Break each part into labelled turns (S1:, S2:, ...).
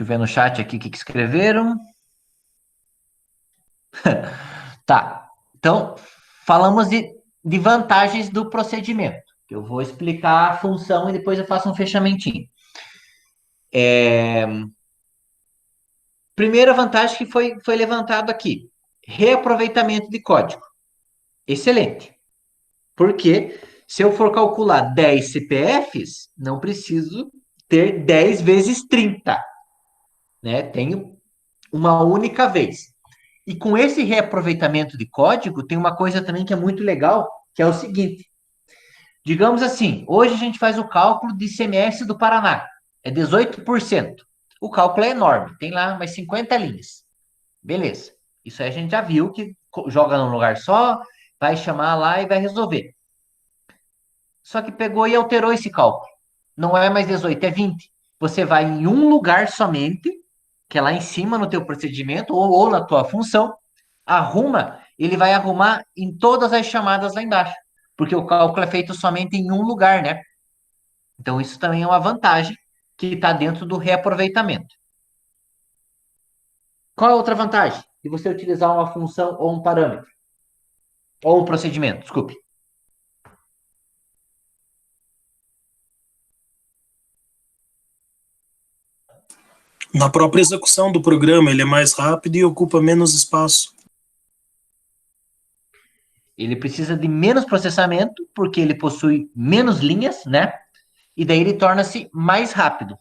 S1: eu ver no chat aqui o que escreveram. Tá. Então, falamos de vantagens do procedimento. Eu vou explicar a função e depois eu faço um fechamentinho. Primeira vantagem que foi levantado aqui: reaproveitamento de código. Excelente. Porque se eu for calcular 10 CPFs, não preciso ter 10 vezes 30, né? Tenho uma única vez. E com esse reaproveitamento de código, tem uma coisa também que é muito legal, que é o seguinte: digamos assim, hoje a gente faz o cálculo de ICMS do Paraná, é 18%. O cálculo é enorme, tem lá umas 50 linhas. Beleza. Isso aí a gente já viu que joga num lugar só, vai chamar lá e vai resolver. Só que pegou e alterou esse cálculo. Não é mais 18, é 20. Você vai em um lugar somente, que é lá em cima no teu procedimento ou na tua função, arruma, ele vai arrumar em todas as chamadas lá embaixo, porque o cálculo é feito somente em um lugar, né? Então isso também é uma vantagem que está dentro do reaproveitamento. Qual é a outra vantagem de você utilizar uma função ou um parâmetro? Ou um procedimento, desculpe.
S2: Na própria execução do programa, ele é mais rápido e ocupa menos espaço.
S1: Ele precisa de menos processamento, porque ele possui menos linhas, né? E daí ele torna-se mais rápido.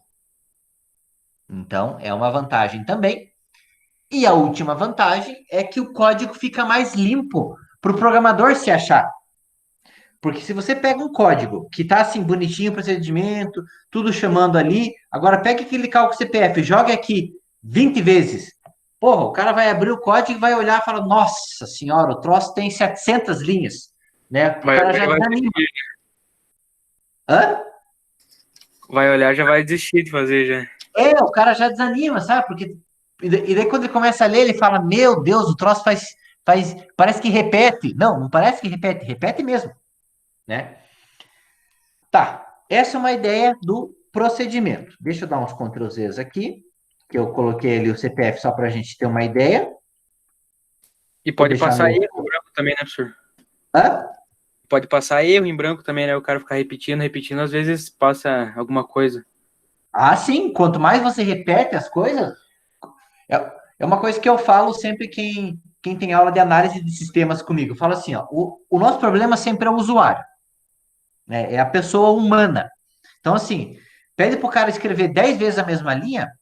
S1: Então, é uma vantagem também. E a última vantagem é que o código fica mais limpo para o programador se achar. Porque se você pega um código que está assim, bonitinho, procedimento, tudo chamando ali, agora pega aquele cálculo CPF, joga aqui 20 vezes. Porra, o cara vai abrir o código e vai olhar e fala, nossa senhora, o troço tem 700 linhas, né? O
S3: Vai
S1: cara
S3: olhar
S1: já
S3: e vai
S1: desanima.
S3: desistir.
S1: Hã?
S3: Vai olhar já vai desistir de fazer já.
S1: O cara já desanima, sabe? Porque e daí quando ele começa a ler, ele fala, meu Deus, o troço parece que repete. Não, não parece que repete, repete mesmo, né? Tá, essa é uma ideia do procedimento. Deixa eu dar uns Ctrl Zs aqui, que eu coloquei ali o CPF só para a gente ter uma ideia.
S3: E
S1: Vou
S3: pode
S1: deixar
S3: passar
S1: no.
S3: erro em branco também, né, professor?
S1: Hã?
S3: Pode passar erro em branco também, né? O cara ficar repetindo, repetindo, às vezes passa alguma coisa.
S1: Ah, sim, quanto mais você repete as coisas, é uma coisa que eu falo sempre quem tem aula de análise de sistemas comigo. Eu falo assim, ó, o nosso problema sempre é o usuário, né? É a pessoa humana. Então, assim, pede para o cara escrever 10 vezes a mesma linha,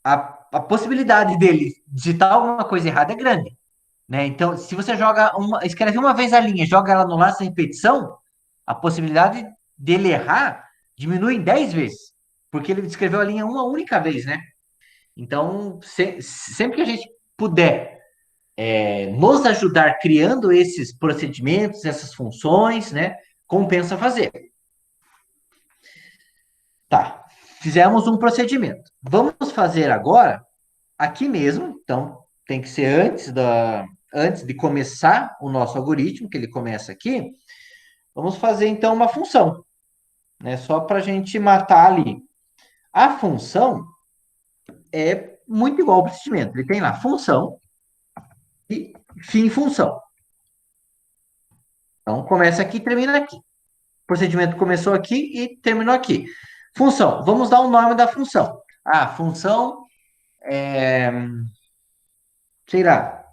S1: a possibilidade dele digitar alguma coisa errada é grande. Né? Então, se você escreve uma vez a linha, joga ela no laço de repetição, a possibilidade dele errar diminui em 10 vezes, porque ele escreveu a linha uma única vez, né? Então, sempre que a gente puder nos ajudar criando esses procedimentos, essas funções, né? Compensa fazer. Tá, fizemos um procedimento. Vamos fazer agora aqui mesmo, então tem que ser antes de começar o nosso algoritmo, que ele começa aqui, vamos fazer então uma função, né? Só para a gente matar ali. A função é muito igual ao procedimento. Ele tem lá função e fim função. Então começa aqui e termina aqui. O procedimento começou aqui e terminou aqui. Função, vamos dar o nome da função. Ah, função é, sei lá,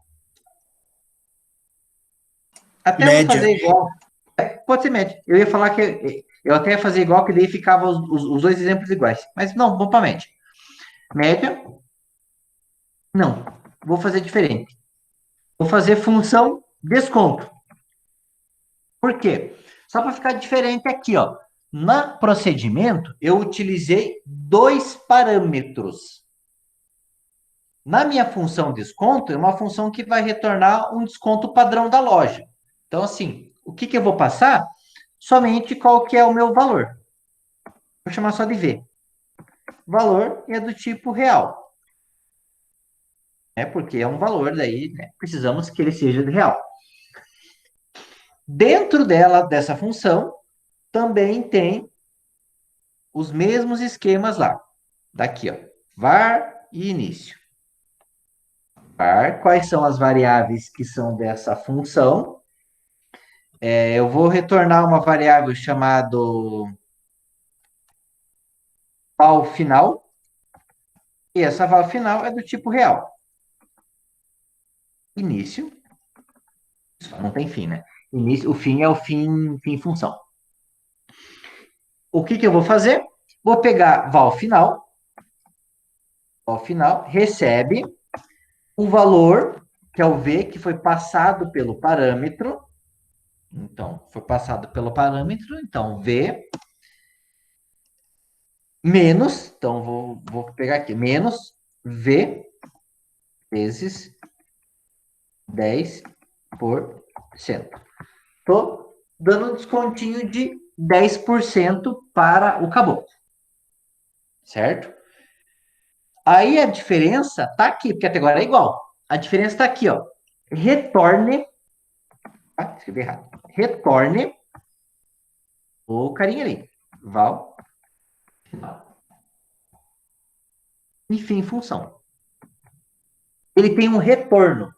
S1: até vou
S2: Média.
S1: fazer igual. Pode ser média. Eu ia falar que eu até ia fazer igual, que daí ficava os dois exemplos iguais. Mas não, vou para média. Média, não. Vou fazer diferente. Vou fazer função desconto. Por quê? Só para ficar diferente aqui, ó. No procedimento, eu utilizei dois parâmetros. Na minha função desconto, é uma função que vai retornar um desconto padrão da loja. Então, assim, o que eu vou passar? Somente qual que é o meu valor. Vou chamar só de V. Valor é do tipo real, né? Porque é um valor, daí, né, precisamos que ele seja de real. Dentro dessa função, também tem os mesmos esquemas lá. Daqui, ó. var e início. Var, quais são as variáveis que são dessa função? Eu vou retornar uma variável chamada val final, e essa val final é do tipo real. Início, não tem fim, né? Início, o fim é o fim função. O que eu vou fazer? Vou pegar val final, recebe o valor, que é o v, que foi passado pelo parâmetro. Então, foi passado pelo parâmetro, então v menos, então vou pegar aqui, menos v vezes 10%. Estou dando um descontinho de 10% para o caboclo. Certo? Aí a diferença tá aqui, porque até agora é igual. A diferença tá aqui, ó. Retorne. Ah, escrevi errado. Retorne o carinha ali. Val. Enfim, função. Ele tem um retorno.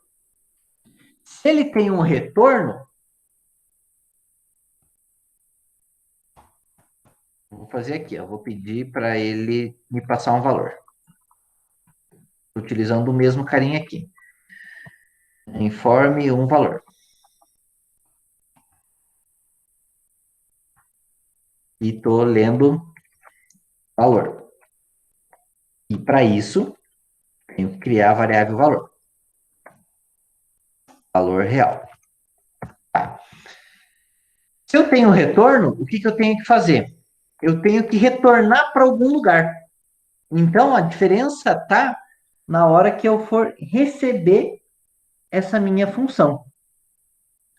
S1: Se ele tem um retorno, vou fazer aqui, eu vou pedir para ele me passar um valor. Utilizando o mesmo carinha aqui. Informe um valor. E estou lendo valor. E para isso, tenho que criar a variável valor. Valor real. Tá. Se eu tenho retorno, o que eu tenho que fazer? Eu tenho que retornar para algum lugar. Então, a diferença está na hora que eu for receber essa minha função.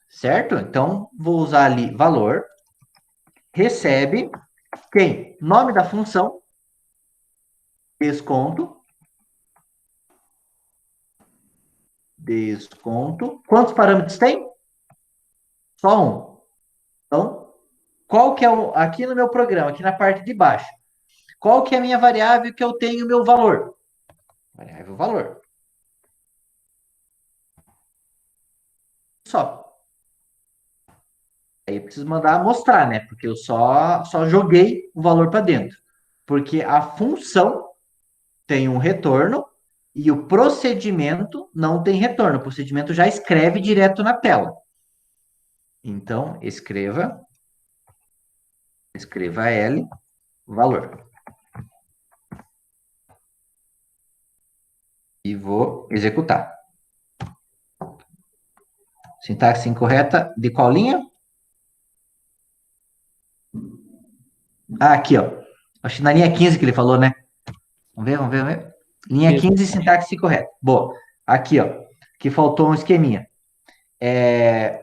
S1: Certo? Então, vou usar ali valor, recebe, quem? Nome da função, desconto, Quantos parâmetros tem? Só um. Então, qual que é aqui no meu programa, aqui na parte de baixo, qual que é a minha variável que eu tenho meu valor? Variável valor. Só. Aí eu preciso mandar mostrar, né? Porque eu só joguei o valor para dentro. Porque a função tem um retorno e o procedimento não tem retorno. O procedimento já escreve direto na tela. Então, escreva L, valor. E vou executar. Sintaxe incorreta de qual linha? Ah, aqui, ó. Acho que na linha 15 que ele falou, né? Vamos ver. Linha
S3: Isso.
S1: 15, sintaxe correta. Boa. Aqui, ó. Que faltou um esqueminha.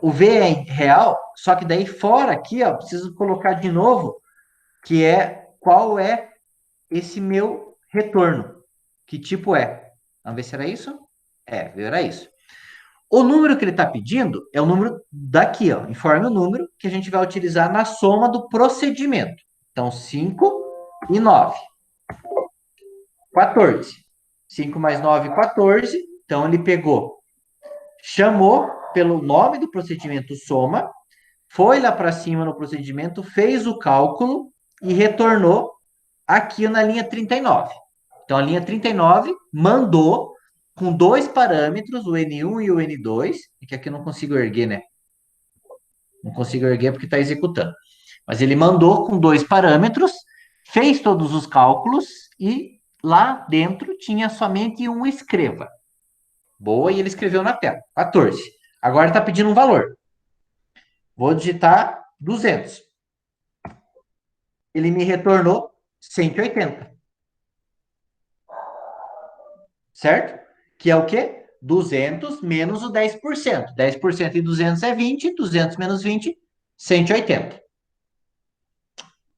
S1: O V é real, só que daí fora aqui, ó, preciso colocar de novo, que é qual é esse meu retorno. Que tipo é? Vamos ver se era isso? Era isso. O número que ele está pedindo é o número daqui, ó. Informe o número que a gente vai utilizar na soma do procedimento. Então, 5 e 9. 14. 5 mais 9, 14. Então, ele pegou, chamou pelo nome do procedimento soma, foi lá para cima no procedimento, fez o cálculo e retornou aqui na linha 39. Então, a linha 39 mandou com dois parâmetros, o N1 e o N2, que aqui eu não consigo erguer, né? Não consigo erguer porque está executando. Mas ele mandou com dois parâmetros, fez todos os cálculos e lá dentro tinha somente um escreva. Boa, e ele escreveu na tela, 14. Agora está pedindo um valor. Vou digitar 200. Ele me retornou 180. Certo? Que é o quê? 200 menos o 10%. 10% de 200 é 20, 200 menos 20, 180.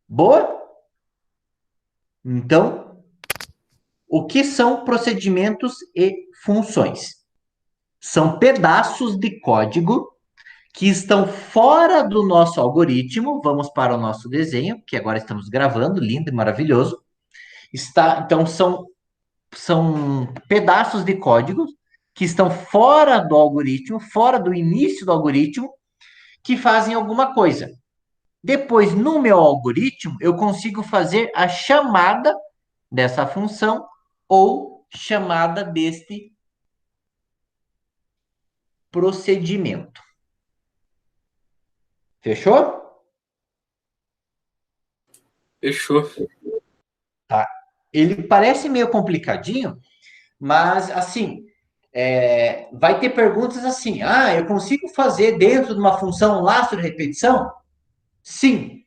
S1: Boa? Então, o que são procedimentos e funções? São pedaços de código que estão fora do nosso algoritmo. Vamos para o nosso desenho, que agora estamos gravando, lindo e maravilhoso. Então, são são pedaços de código que estão fora do algoritmo, fora do início do algoritmo, que fazem alguma coisa. Depois, no meu algoritmo, eu consigo fazer a chamada dessa função ou chamada deste procedimento. Fechou?
S3: Fechou.
S1: Tá. Ele parece meio complicadinho, mas assim, vai ter perguntas assim: ah, eu consigo fazer dentro de uma função um lastro de repetição? Sim.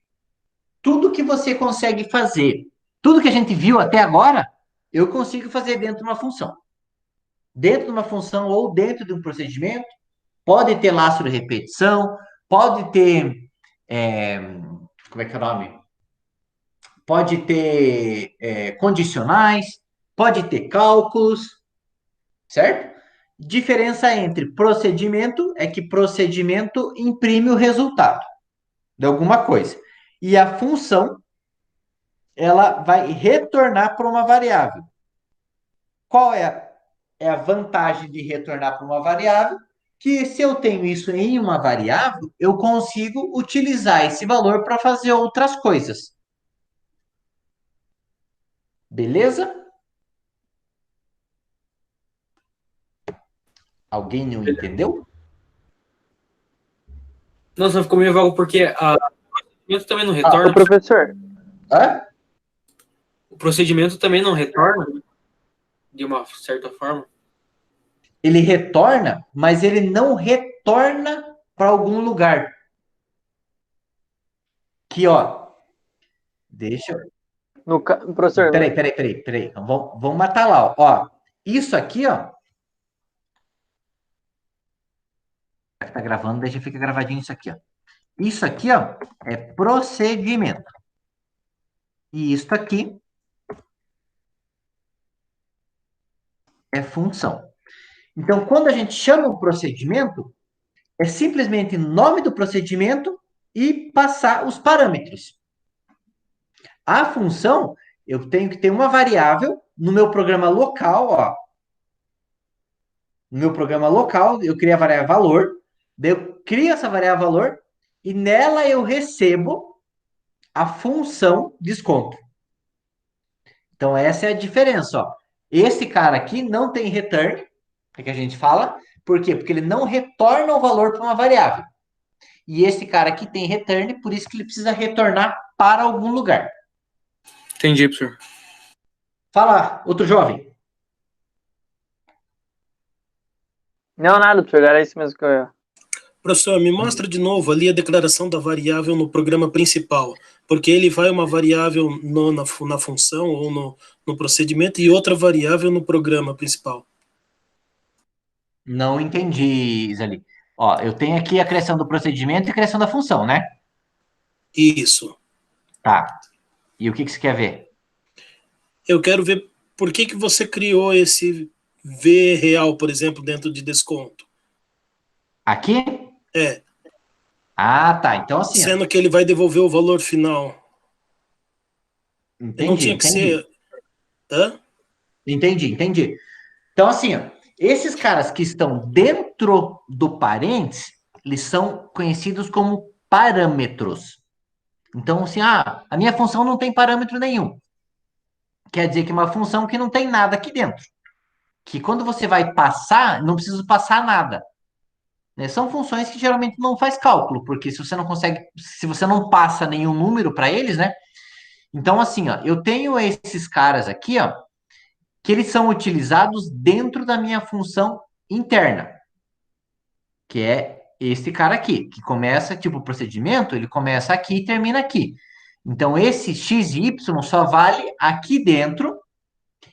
S1: Tudo que você consegue fazer, tudo que a gente viu até agora, eu consigo fazer dentro de uma função. Dentro de uma função ou dentro de um procedimento, pode ter lastro de repetição, pode ter. é, Como é que é o nome? Pode ter condicionais, pode ter cálculos, certo? Diferença entre procedimento é que procedimento imprime o resultado de alguma coisa. E a função, ela vai retornar para uma variável. Qual é a vantagem de retornar para uma variável? Que se eu tenho isso em uma variável, eu consigo utilizar esse valor para fazer outras coisas. Beleza? Alguém não entendeu?
S3: Nossa, ficou meio vago porque o procedimento também não retorna.
S4: Ô, professor,
S1: Hã?
S3: O procedimento também não retorna de uma certa forma.
S1: Ele retorna, mas ele não retorna para algum lugar. Que, ó, deixa eu...
S4: professor,
S1: Peraí. Então, vamos matar lá, ó. Isso aqui, ó, tá gravando, deixa ficar gravadinho isso aqui, ó. Isso aqui, ó, é procedimento. E isso aqui é função. Então, quando a gente chama um procedimento, é simplesmente nome do procedimento e passar os parâmetros. A função, eu tenho que ter uma variável no meu programa local, ó. No meu programa local, eu crio a variável valor, daí eu crio essa variável valor e nela eu recebo a função desconto. Então, essa é a diferença, ó. Esse cara aqui não tem return, é que a gente fala. Por quê? Porque ele não retorna o valor para uma variável. E esse cara aqui tem return, por isso que ele precisa retornar para algum lugar.
S3: Entendi, professor.
S1: Fala, outro jovem.
S4: não, nada, professor, era isso mesmo que eu ia.
S2: Professor, me mostra de novo ali a declaração da variável no programa principal, porque ele vai uma variável na função ou no procedimento e outra variável no programa principal.
S1: Não entendi, Isali. Ó, eu tenho aqui a criação do procedimento e a criação da função, né?
S2: Isso.
S1: Tá. E o que você quer ver?
S2: Eu quero ver por que você criou esse V real, por exemplo, dentro de desconto.
S1: Aqui?
S2: É,
S1: Ah, tá. Então, assim, ó.
S2: sendo que ele vai devolver o valor final. Não tinha que
S1: Entendi.
S2: ser... Hã?
S1: Entendi. Então, assim, ó, esses caras que estão dentro do parênteses, eles são conhecidos como parâmetros. Então, assim, a minha função não tem parâmetro nenhum. Quer dizer que é uma função que não tem nada aqui dentro. Que quando você vai passar, não precisa passar nada. Né? São funções que geralmente não faz cálculo, porque se você não consegue, se você não passa nenhum número para eles, né? Então, assim, ó, eu tenho esses caras aqui, ó, que eles são utilizados dentro da minha função interna, que é esse cara aqui, que começa, tipo, o procedimento, ele começa aqui e termina aqui. Então, esse x e y só vale aqui dentro,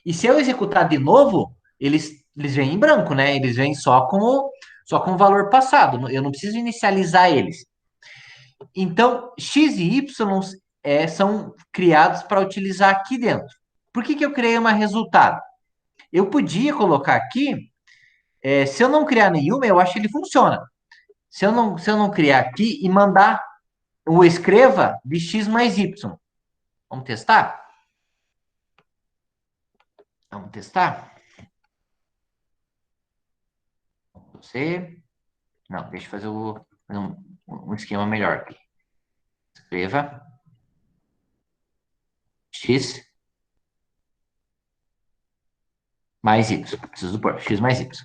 S1: e se eu executar de novo, eles vêm em branco, né? Eles vêm só com o valor passado, eu não preciso inicializar eles. Então, x e y são criados para utilizar aqui dentro. Por que eu criei uma resultado? Eu podia colocar aqui, se eu não criar nenhuma, eu acho que ele funciona. Se eu não criar aqui e mandar o escreva de x mais y. Vamos testar? Vamos testar? Você. Não, deixa eu fazer um esquema melhor aqui. Escreva x mais y. Preciso pôr x mais y.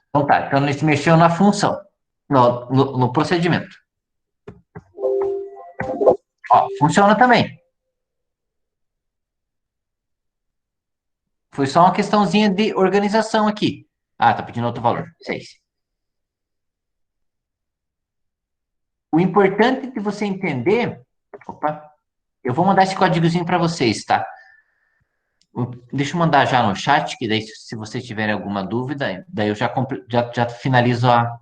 S1: Então tá, então ele mexeu na função, no procedimento. Ó, funciona também. Foi só uma questãozinha de organização aqui. Ah, tá pedindo outro valor. 6. O importante de você entender... Opa, eu vou mandar esse códigozinho para vocês, tá? Deixa eu mandar já no chat, que daí se vocês tiverem alguma dúvida, daí eu já finalizo a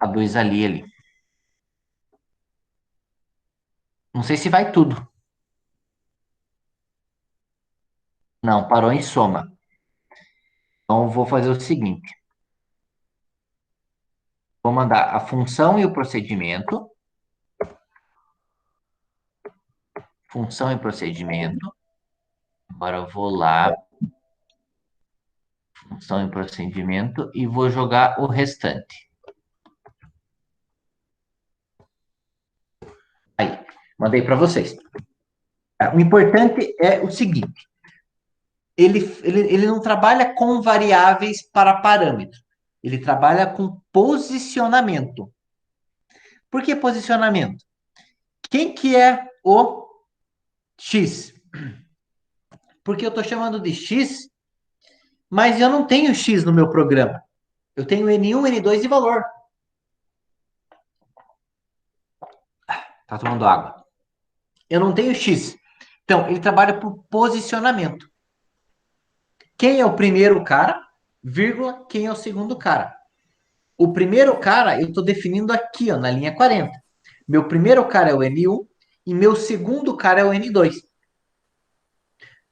S1: 2 ali. Não sei se vai tudo. Não, parou em soma. Então, eu vou fazer o seguinte. Vou mandar a função e o procedimento. Função e procedimento. Agora eu vou lá. Função e procedimento. E vou jogar o restante. Aí, mandei para vocês. O importante é o seguinte. Ele não trabalha com variáveis para parâmetro. Ele trabalha com posicionamento. Por que posicionamento? Quem que é o X? Porque eu estou chamando de X, mas eu não tenho X no meu programa. Eu tenho N1, N2 e valor. Tá tomando água. Eu não tenho X. Então, ele trabalha por posicionamento. Quem é o primeiro cara, vírgula, quem é o segundo cara. O primeiro cara eu estou definindo aqui, ó, na linha 40. Meu primeiro cara é o N1 e meu segundo cara é o N2.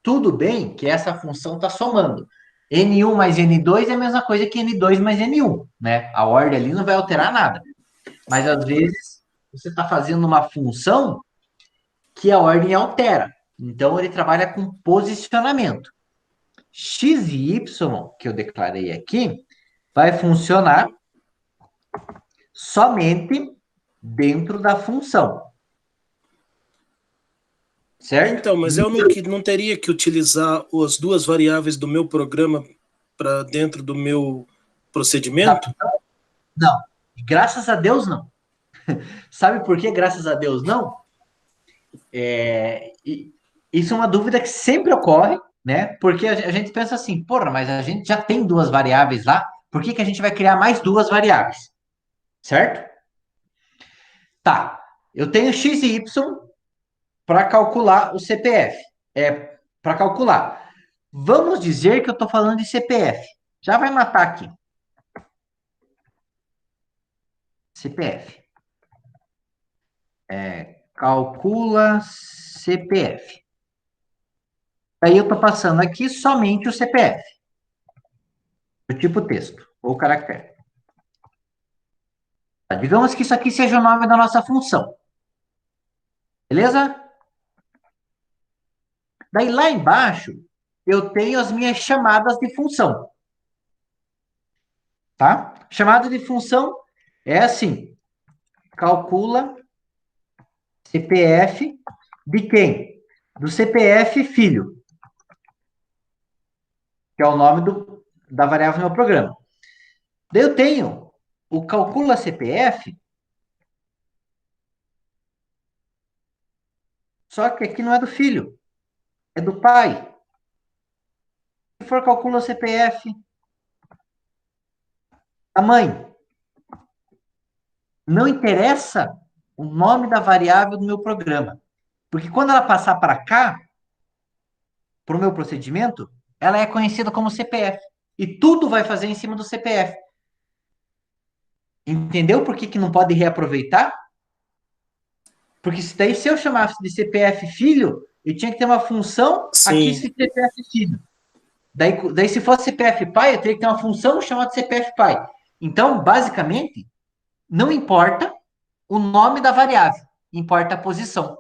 S1: Tudo bem que essa função está somando. N1 mais N2 é a mesma coisa que N2 mais N1, né? A ordem ali não vai alterar nada. Mas, às vezes, você está fazendo uma função que a ordem altera. Então, ele trabalha com posicionamento. X e Y, que eu declarei aqui, vai funcionar somente dentro da função. Certo?
S2: Então, mas eu não teria que utilizar as duas variáveis do meu programa para dentro do meu procedimento?
S1: Não. Graças a Deus, não. Sabe por que graças a Deus não? Isso é uma dúvida que sempre ocorre, né? Porque a gente pensa assim, porra, mas a gente já tem duas variáveis lá, por que a gente vai criar mais duas variáveis? Certo? Tá. Eu tenho x e y para calcular o CPF. Para calcular. Vamos dizer que eu estou falando de CPF. Já vai matar aqui. CPF. Calcula CPF. Aí eu estou passando aqui somente o CPF. Do tipo texto ou caractere. Tá, digamos que isso aqui seja o nome da nossa função. Beleza? Daí lá embaixo, eu tenho as minhas chamadas de função. Tá? Chamada de função é assim. Calcula CPF de quem? Do CPF filho. Que é o nome da variável no meu programa. Daí eu tenho o calcula CPF, só que aqui não é do filho, é do pai. Se for calcula CPF da mãe, não interessa o nome da variável do meu programa. Porque quando ela passar para cá, para o meu procedimento, ela é conhecida como CPF. E tudo vai fazer em cima do CPF. Entendeu por que não pode reaproveitar? Porque daí, se eu chamasse de CPF filho, eu tinha que ter uma função aqui se CPF filho. Daí, se fosse CPF pai, eu teria que ter uma função chamada CPF pai. Então, basicamente, não importa o nome da variável, importa a posição.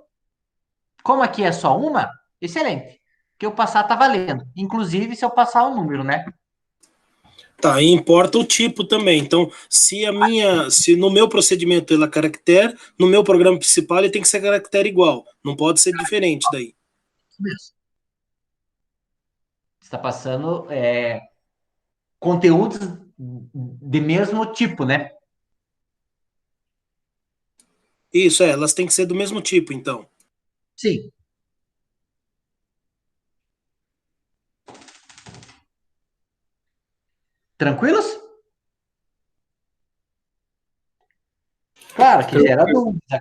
S1: Como aqui é só uma, excelente. que eu passar tá valendo. Inclusive, se eu passar o número, né?
S2: Tá, e importa o tipo também. Então, se no meu procedimento ele é caractere, no meu programa principal ele tem que ser caractere igual. Não pode ser diferente daí.
S1: Isso mesmo. Você está passando conteúdos de mesmo tipo, né?
S2: Isso, elas têm que ser do mesmo tipo, então.
S1: Sim. Tranquilos? Claro que gera dúvida,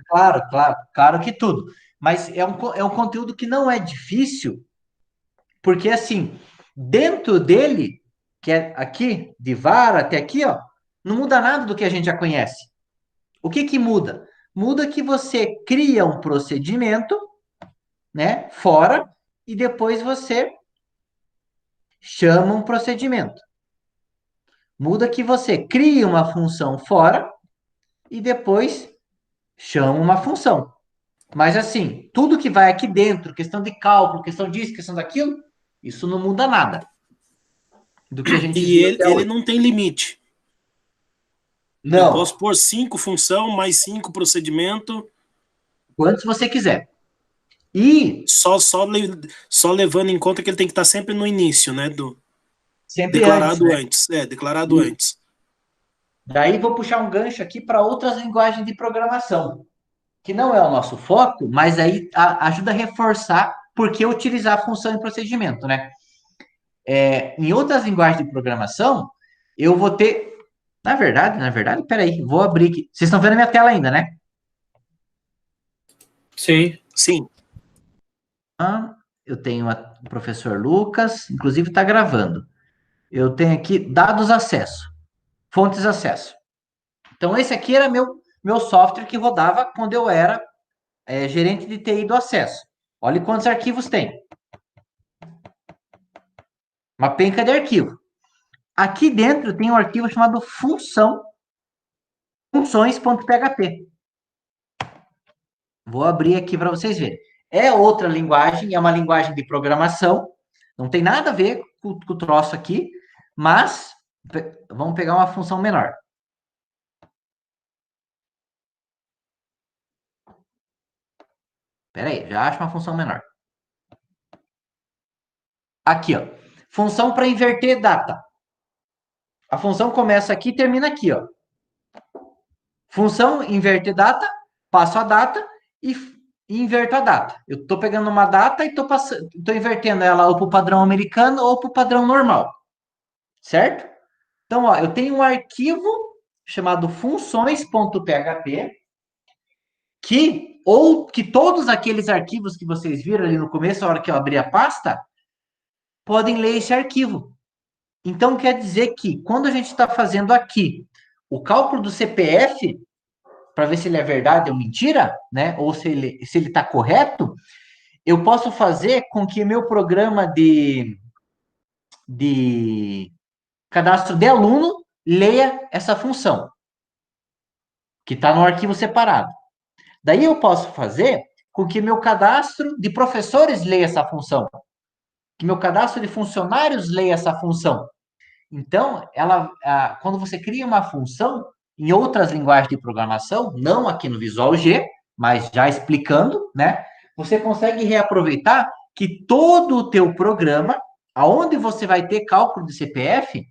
S1: claro que tudo. Mas é um conteúdo que não é difícil, porque assim, dentro dele, que é aqui, de VAR até aqui, ó, não muda nada do que a gente já conhece. O que que muda? Muda que você cria um procedimento, né, fora, e depois você chama um procedimento. Muda que você cria uma função fora e depois chama uma função. Mas assim, tudo que vai aqui dentro, questão de cálculo, questão disso, questão daquilo, isso não muda nada do que a gente
S2: E
S1: viu
S2: ele,
S1: até
S2: ele
S1: hoje.
S2: não tem limite. Eu
S1: Não,
S2: posso pôr 5 função, mais 5 procedimento,
S1: quantos você quiser. E
S2: só levando em conta que ele tem que estar sempre no início, né?
S1: sempre antes,
S2: Declarado
S1: né?
S2: antes. Declarado
S1: E
S2: antes.
S1: daí vou puxar um gancho aqui para outras linguagens de programação, que não é o nosso foco, mas aí ajuda a reforçar por que utilizar a função em procedimento, né? Em outras linguagens de programação, eu vou ter. Na verdade, peraí, vou abrir aqui. Vocês estão vendo a minha tela ainda, né?
S3: Sim.
S2: Sim.
S1: Eu tenho o professor Lucas, inclusive está gravando. Eu tenho aqui dados acesso, fontes acesso. Então, esse aqui era meu software que rodava quando eu era gerente de TI do acesso. Olha quantos arquivos tem. Uma penca de arquivo. Aqui dentro tem um arquivo chamado funções.php. Vou abrir aqui para vocês verem. É outra linguagem, é uma linguagem de programação. Não tem nada a ver com o troço aqui, mas vamos pegar uma função menor. Espera aí, já acho uma função menor. Aqui, ó. Função para inverter data. A função começa aqui e termina aqui, ó. Função inverter data, passo a data e inverto a data. Eu estou pegando uma data e estou invertendo ela ou para o padrão americano ou para o padrão normal. Certo? Então, ó, eu tenho um arquivo chamado funções.php que todos aqueles arquivos que vocês viram ali no começo, a hora que eu abri a pasta, podem ler esse arquivo. Então, quer dizer que quando a gente está fazendo aqui o cálculo do CPF, para ver se ele é verdade ou mentira, né? Ou se ele está correto, eu posso fazer com que meu programa de cadastro de aluno leia essa função, que está no arquivo separado. Daí eu posso fazer com que meu cadastro de professores leia essa função, que meu cadastro de funcionários leia essa função. Então, quando você cria uma função, em outras linguagens de programação, não aqui no Visual G, mas já explicando, né? Você consegue reaproveitar que todo o teu programa, aonde você vai ter cálculo de CPF,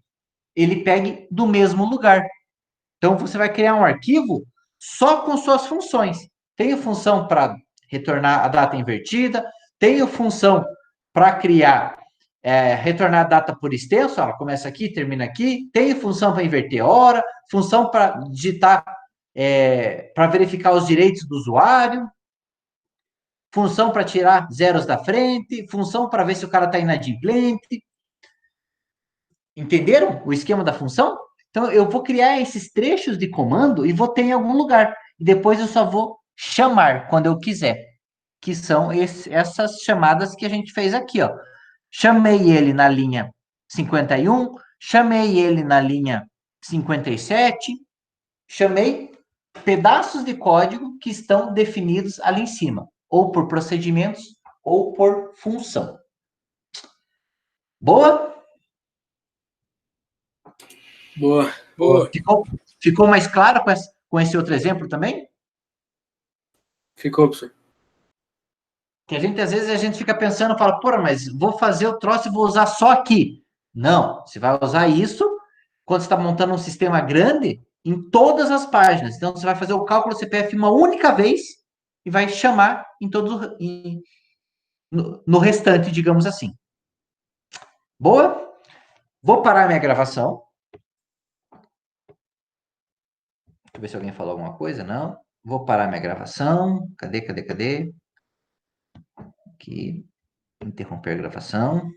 S1: ele pegue do mesmo lugar. Então, você vai criar um arquivo só com suas funções. Tenho função para retornar a data invertida, tenho função para criar, retornar a data por extenso, ela começa aqui, termina aqui, tenho função para inverter hora, função para digitar, para verificar os direitos do usuário, função para tirar zeros da frente, função para ver se o cara está inadimplente. Entenderam o esquema da função? Então, eu vou criar esses trechos de comando e vou ter em algum lugar. E depois eu só vou chamar quando eu quiser. Que são essas chamadas que a gente fez aqui, ó. Chamei ele na linha 51, chamei ele na linha 57, chamei pedaços de código que estão definidos ali em cima, ou por procedimentos ou por função. Boa?
S2: Boa, boa.
S1: Ficou mais claro com esse outro exemplo também?
S2: Ficou, professor.
S1: Que às vezes a gente fica pensando, fala, porra, mas vou fazer o troço e vou usar só aqui. Não, você vai usar isso quando você está montando um sistema grande em todas as páginas. Então, você vai fazer o cálculo CPF uma única vez e vai chamar no restante, digamos assim. Boa? Vou parar minha gravação. Deixa eu ver se alguém falou alguma coisa. Não. Vou parar minha gravação. Cadê? Aqui. Interromper a gravação.